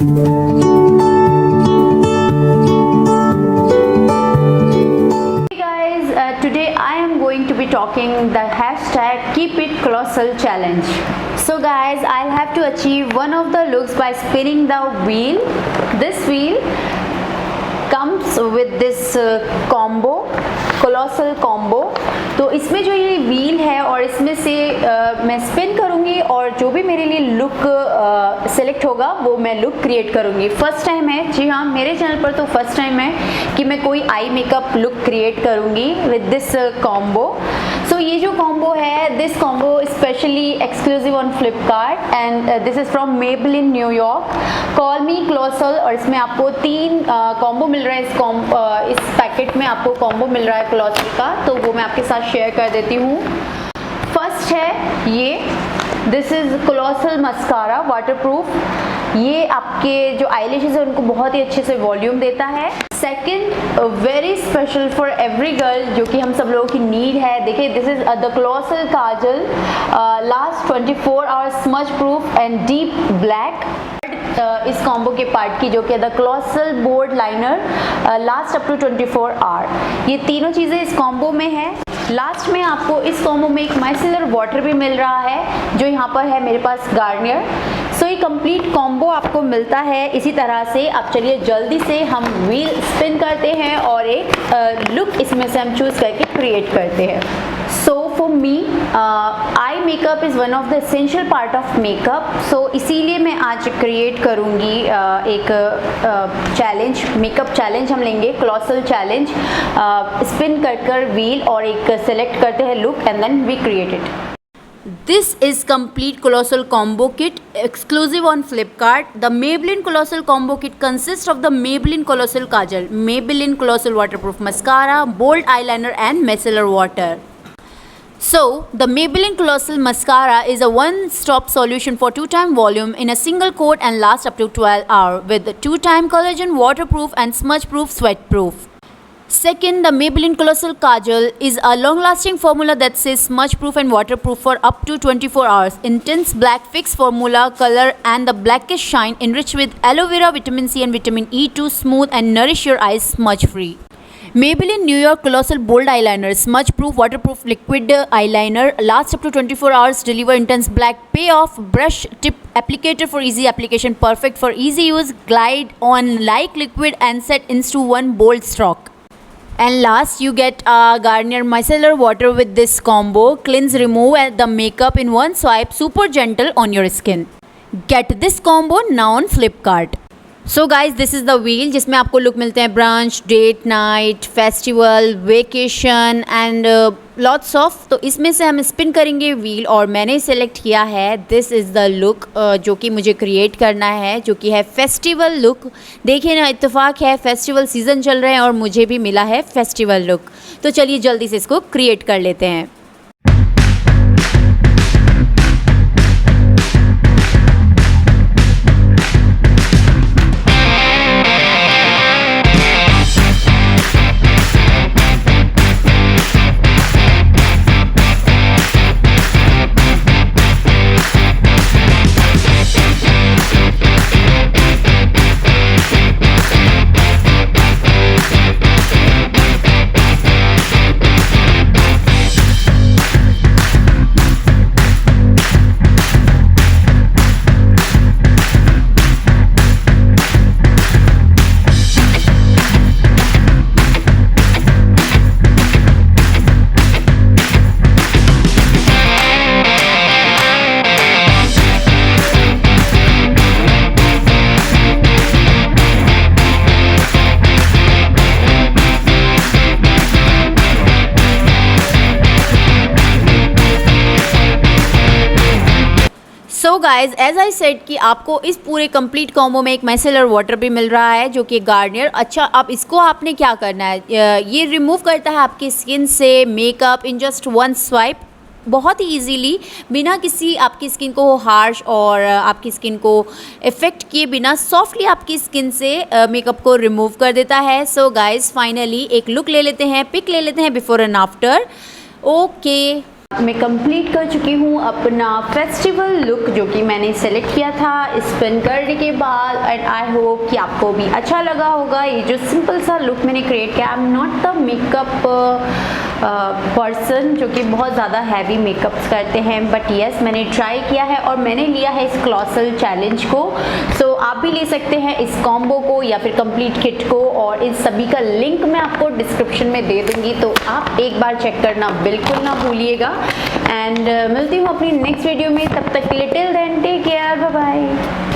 Today I am going to be talking the hashtag Keep It Colossal challenge. So guys, I'll have to achieve one of the looks by spinning the wheel. This wheel comes with this combo, colossal combo. तो इसमें जो ये wheel है और इसमें से मैं spin करूँगी और जो भी मेरे लिए लुक सेलेक्ट होगा वो मैं लुक क्रिएट करूँगी। फर्स्ट टाइम है, जी हाँ, मेरे चैनल पर तो फर्स्ट टाइम है कि मैं कोई आई मेकअप लुक क्रिएट करूँगी विद दिस कॉम्बो। सो ये जो कॉम्बो है, this combo specially exclusive on Flipkart and this is from Maybelline New York call me colossal. और इसमें आपको 3 कॉम्बो मिल रहा है। इस पैकेट में आपको कॉम्बो मिल रहा है क्लोसल का, तो वो मैं आपके साथ शेयर कर देती हूँ। फर्स्ट है ये, this is colossal mascara waterproof. ये आपके जो आईलैशेस है उनको बहुत ही अच्छे से वॉल्यूम देता है। Second, very special for every girl, जो कि हम सब लोगों की नीड है। देखिए, this is the colossal kajal, last 24 hours smudge proof and deep black. इस कॉम्बो के पार्ट की जो कि the colossal bold liner, last up to 24 hour. ये तीनों चीज़ें इस कॉम्बो में है। लास्ट में आपको इस कॉम्बो में एक माइसेलर वाटर भी मिल रहा है, जो यहाँ पर है मेरे पास गार्नियर। सो ये कंप्लीट कॉम्बो आपको मिलता है इसी तरह से। अब चलिए जल्दी से हम व्हील स्पिन करते हैं और एक लुक इसमें से हम चूज़ करके क्रिएट करते हैं। So for me, eye makeup is one of the essential part of makeup. सो इसीलिए मैं आज क्रिएट करूँगी एक चैलेंज, मेकअप चैलेंज हम लेंगे, क्लोसल चैलेंज। स्पिन कर व्हील और एक सेलेक्ट करते हैं look and then we create it. This is complete colossal combo kit exclusive on Flipkart. The Maybelline Colossal combo kit consists of the Maybelline Colossal Kajal, Maybelline Colossal Waterproof Mascara, bold eyeliner and micellar water. So, the Maybelline Colossal Mascara is a one-stop solution for 2-time volume in a single coat and lasts up to 12 hours with 2-time collagen, waterproof and smudge-proof, sweat-proof. Second, the Maybelline Colossal Kajal is a long-lasting formula that says smudge-proof and waterproof for up to 24 hours. Intense black fix formula, color and the blackest shine enriched with aloe vera, vitamin C and vitamin E to smooth and nourish your eyes smudge-free. Maybelline New York Colossal Bold Eyeliner, smudge-proof, waterproof liquid eyeliner, lasts up to 24 hours, deliver intense black payoff, brush tip applicator for easy application, perfect for easy use, glide on like liquid and set into one bold stroke. And last, you get a Garnier Micellar Water with this combo. Cleanse, remove the makeup in one swipe. Super gentle on your skin. Get this combo now on Flipkart. So guys, this is the wheel जिसमें आपको look मिलते हैं brunch, date night, festival, vacation and lots of. तो इसमें से हम spin करेंगे wheel और मैंने सेलेक्ट किया है, दिस इज़ द लुक जो कि मुझे क्रिएट करना है, जो कि है फेस्टिवल लुक। देखिए ना, इत्तेफाक है, फेस्टिवल सीज़न चल रहे हैं और मुझे भी मिला है फेस्टिवल लुक। तो चलिए जल्दी से इसको क्रिएट कर लेते हैं। So guys, as I said कि आपको इस पूरे कंप्लीट कॉम्बो में एक माइसेलर वाटर भी मिल रहा है जो कि गार्नियर। अच्छा, अब इसको आपने क्या करना है, ये रिमूव करता है आपकी स्किन से makeup in just one swipe, बहुत ही इजीली, बिना किसी आपकी स्किन को हार्श और आपकी स्किन को इफ़ेक्ट किए बिना सॉफ्टली आपकी स्किन से मेकअप को रिमूव कर देता है। सो गाइज, फाइनली एक लुक ले लेते हैं, पिक ले लेते हैं बिफोर एंड आफ्टर। ओके, मैं कंप्लीट कर चुकी हूँ अपना फेस्टिवल लुक जो कि मैंने सेलेक्ट किया था स्पिन करने के बाद, एंड आई होप कि आपको भी अच्छा लगा होगा ये जो सिंपल सा लुक मैंने क्रिएट किया। I am not the makeup person जो कि बहुत ज़्यादा हैवी मेकअप्स करते हैं, बट येस मैंने ट्राई किया है और मैंने लिया है इस कॉलोसल चैलेंज को। सो आप भी ले सकते हैं इस कॉम्बो को या फिर कंप्लीट किट को, और इन सभी का लिंक मैं आपको डिस्क्रिप्शन में दे दूंगी, तो आप एक बार चेक करना बिल्कुल ना भूलिएगा। एंड मिलती हूँ अपनी नेक्स्ट वीडियो में, तब तक के लिए till then take care, bye bye.